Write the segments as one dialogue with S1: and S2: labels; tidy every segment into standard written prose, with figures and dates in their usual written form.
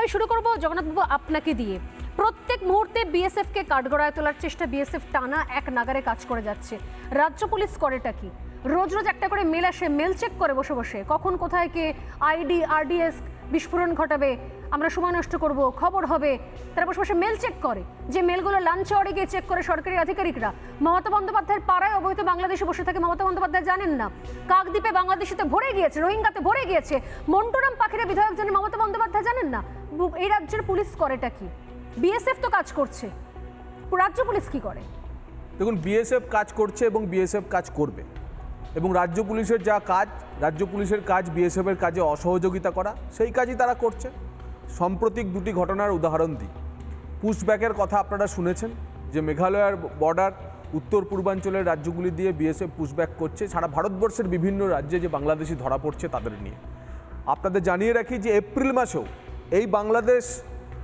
S1: আমি শুরু করব জগন্নাথবাবু আপনাকে দিয়ে। প্রত্যেক মুহূর্তে বিএসএফ কে কাঠগড়ায় তোলার চেষ্টা, বিএসএফ টানা এক নাগারে কাজ করে যাচ্ছে। রাজ্য পুলিশ করেটা কি? রোজ রোজ একটা করে মেল আসে, মেল চেক করে বসে বসে কখন কোথায় কে আইডি আরডিএস বিস্ফোরণ ঘটাবে, আমরা সময় নষ্ট করব, খবর হবে, তারা বসে বসে মেল চেক করে। যে মেলগুলো লাঞ্চ আওয়ারে গিয়ে চেক করে সরকারি আধিকারিকরা। মমতা বন্দ্যোপাধ্যায়ের পাড়ায় অবৈধ বাংলাদেশে বসে থাকে মমতা বন্দ্যোপাধ্যায় জানেন না। কাকদ্বীপে বাংলাদেশিতে ভরে গিয়েছে, রোহিঙ্গাতে ভরে গিয়েছে, মন্টুরাম পাখিরা বিধায়ক জানেন, মমতা বন্দ্যোপাধ্যায় জানেন না। এই রাজ্যের পুলিশ করেটা কি? বিএসএফ তো কাজ করছে, রাজ্য পুলিশ কি করে?
S2: দেখুন, বিএসএফ কাজ করছে এবং বিএসএফ কাজ করবে, এবং রাজ্য পুলিশের যা কাজ, রাজ্য পুলিশের কাজ বিএসএফের কাজে অসহযোগিতা করা, সেই কাজই তারা করছে। সাম্প্রতিক দুটি ঘটনার উদাহরণ দিই। পুশব্যাকের কথা আপনারা শুনেছেন, যে মেঘালয়ের বর্ডার উত্তর পূর্বাঞ্চলের রাজ্যগুলি দিয়ে বিএসএফ পুশব্যাক করছে সারা ভারতবর্ষের বিভিন্ন রাজ্যে যে বাংলাদেশি ধরা পড়ছে তাদের নিয়ে। আপনাদের জানিয়ে রাখি যে এপ্রিল মাসেও এই বাংলাদেশ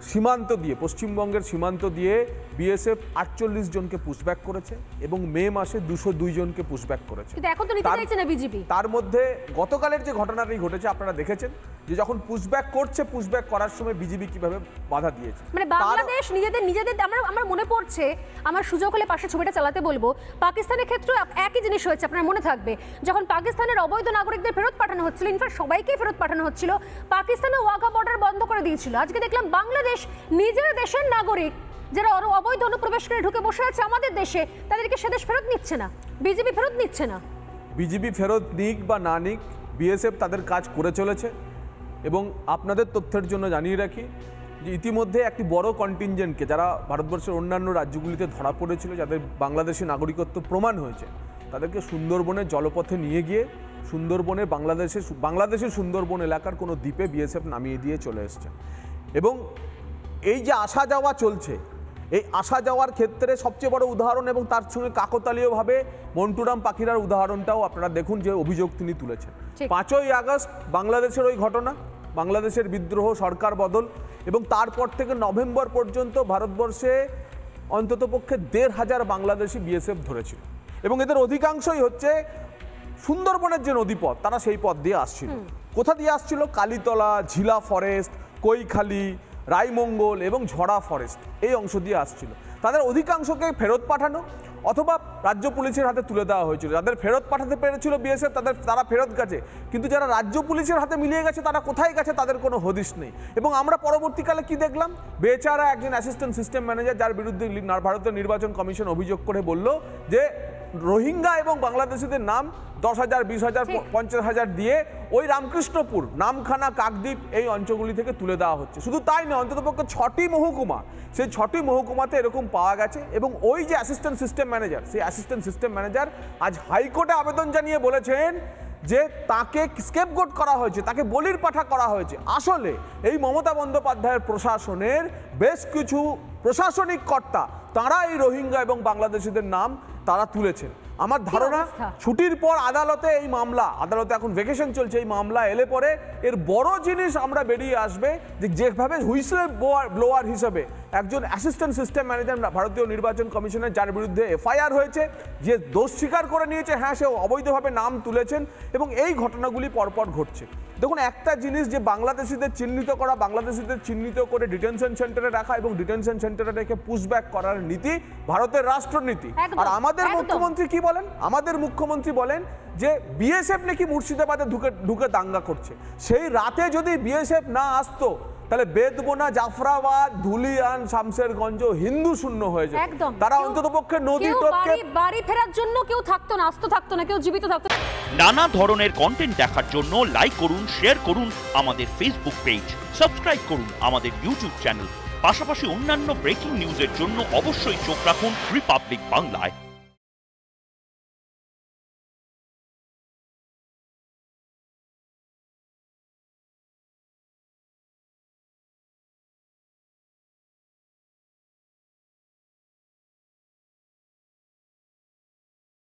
S2: সীমান্ত দিয়ে, পশ্চিমবঙ্গের সীমান্ত দিয়ে বিএসএফ 48 জনকে পুশব্যাক করেছে এবং মে মাসে 202 জনকে পুশব্যাক করেছে।
S1: কিন্তু এখন তো নিতে চাইছে না বিজেপি।
S2: তার মধ্যে গতকালের যে ঘটনাটি ঘটেছে আপনারা দেখেছেন, যে যখন পুশব্যাক করছে, পুশব্যাক করার সময় বিজেপি কিভাবে বাধা দিয়েছে।
S1: মানে বাংলাদেশ নিজেদের আমার মনে পড়ছে, আমার সুযোগ হলে পাশে ছবিটা চালাতে বলবো, পাকিস্তানের ক্ষেত্রে একই জিনিস হয়েছে, আপনার মনে থাকবে। যখন পাকিস্তানের অবৈধ নাগরিকদের ফেরত পাঠানো হচ্ছিল, ইনফ্যাক্ট সবাইকেই ফেরত পাঠানো হচ্ছিল, পাকিস্তানে ওয়াঘা বর্ডার বন্ধ করে দিয়েছিল। আজকে দেখলাম বাংলাদেশ নিজের দেশের নাগরিক যারা অবৈধ অনুপ্রবেশকারী ঢুকে বসে আছে আমাদের দেশে, তাদেরকে সে দেশ ফেরত নিচ্ছে না, বিজেপি ফেরত নিচ্ছে না।
S2: বিজেপি ফেরত নিক বা না নিক, বিএসএফ তাদের কাজ করে চলেছে। এবং আপনাদের তথ্যের জন্য জানিয়ে রাখি যে ইতিমধ্যে একটি বড় কন্টিনজেন্টকে, যারা ভারতবর্ষের অন্যান্য রাজ্যগুলিতে ধরা পড়েছিল, যাদের বাংলাদেশি নাগরিকত্ব প্রমাণ হয়েছে, তাদেরকে সুন্দরবনের জলপথে নিয়ে গিয়ে সুন্দরবনে বাংলাদেশের সুন্দরবন এলাকার কোনো দ্বীপে বিএসএফ নামিয়ে দিয়ে চলে এসছে। এবং এই যে আসা যাওয়া চলছে, এই আসা যাওয়ার ক্ষেত্রে সবচেয়ে বড় উদাহরণ, এবং তার সঙ্গে কাকতালীয়ভাবে মন্টুরাম পাখিরার উদাহরণটাও আপনারা দেখুন, যে অভিযোগ তিনি তুলেছেন। 5ই আগস্ট বাংলাদেশের ওই ঘটনা, বাংলাদেশের বিদ্রোহ, সরকার বদল, এবং তারপর থেকে নভেম্বর পর্যন্ত ভারতবর্ষে অন্ততপক্ষে 1,500 বাংলাদেশি বিএসএফ ধরেছিল। এবং এদের অধিকাংশই হচ্ছে সুন্দরবনের যে নদীপথ, তারা সেই পথ দিয়ে আসছিল। কোথা দিয়ে আসছিল? কালীতলা, ঝিলা ফরেস্ট, কৈখালি, রায়মঙ্গল এবং ঝড়া ফরেস্ট, এই অংশ দিয়ে আসছিল। তাদের অধিকাংশকে ফেরত পাঠানো অথবা রাজ্য পুলিশের হাতে তুলে দেওয়া হয়েছিল। যাদের ফেরত পাঠাতে পেরেছিল বিএসএফ, তারা ফেরত গেছে, কিন্তু যারা রাজ্য পুলিশের হাতে মিলিয়ে গেছে তারা কোথায় গেছে তাদের কোনো হদিশ নেই। এবং আমরা পরবর্তীকালে কি দেখলাম? বেচারা একজন অ্যাসিস্ট্যান্ট সিস্টেম ম্যানেজার, যার বিরুদ্ধে ভারতের নির্বাচন কমিশন অভিযোগ করে বলল যে রোহিঙ্গা এবং বাংলাদেশিদের নাম 10,000, 20,000, 50,000 দিয়ে ওই রামকৃষ্ণপুর, নামখানা, কাকদ্বীপ এই অঞ্চলগুলি থেকে তুলে দেওয়া হচ্ছে। শুধু তাই নয়, অন্ততপক্ষে 6টি মহকুমা, সেই 6টি মহকুমাতে এরকম পাওয়া গেছে। এবং ওই যে অ্যাসিস্ট্যান্ট সিস্টেম ম্যানেজার, সেই অ্যাসিস্ট্যান্ট সিস্টেম ম্যানেজার আজ হাইকোর্টে আবেদন জানিয়ে বলেছেন যে তাকে স্কেপগোট করা হয়েছে, তাকে বলির পাঠা করা হয়েছে। আসলে এই মমতা বন্দ্যোপাধ্যায়ের প্রশাসনের বেশ কিছু প্রশাসনিক কর্তা, তারা এই রোহিঙ্গা এবং বাংলাদেশিদের নাম তারা তুলেছেন। আমার ধারণা ছুটির পর আদালতে এই মামলা, আদালতে এখন ভ্যাকেশন চলছে, এই মামলা এলে পরে এর বড় জিনিস আমরা বেরিয়ে আসবে, যে যেভাবে হুইসেল ব্লোয়ার হিসেবে একজন অ্যাসিস্ট্যান্ট সিস্টেম ম্যানেজার ভারতীয় নির্বাচন কমিশনের, যার বিরুদ্ধে এফআইআর হয়েছে, যে দোষ স্বীকার করে নিয়েছে, হ্যাঁ সে অবৈধভাবে নাম তুলেছেন, এবং এই ঘটনাগুলি পরপর ঘটছে। দেখুন, একটা জিনিস যে বাংলাদেশিদের চিহ্নিত করা, বাংলাদেশিদের চিহ্নিত করে ডিটেনশন সেন্টারে রাখা এবং ডিটেনশন সেন্টারে রেখে পুশব্যাক করার নীতি ভারতের রাষ্ট্রনীতি। আর আমাদের মুখ্যমন্ত্রী কি বলেন? আমাদের মুখ্যমন্ত্রী বলেন যে বিএসএফ নাকি মুর্শিদাবাদে ঢুকে দাঙ্গা করছে। সেই রাতে যদি বিএসএফ না আসতো, তাহলে বেদবোনা, জাফরাবাদ, ধুলিয়ান, শামশেরগঞ্জ হিন্দু শূন্য হয়ে যায়। তারা অন্ততপক্ষে নদী টপকে
S1: বাড়ি ফেরার জন্য কেউ থাকতো না, আস্ত থাকতো না, কেউ জীবিত থাকতো না।
S3: নানা ধরনের কন্টেন্ট দেখার জন্য লাইক করুন, শেয়ার করুন আমাদের ফেসবুক পেজ, সাবস্ক্রাইব করুন আমাদের ইউটিউব চ্যানেল। পাশাপাশি অন্যান্য ব্রেকিং নিউজের জন্য অবশ্যই চোখ রাখুন রিপাবলিক বাংলায়।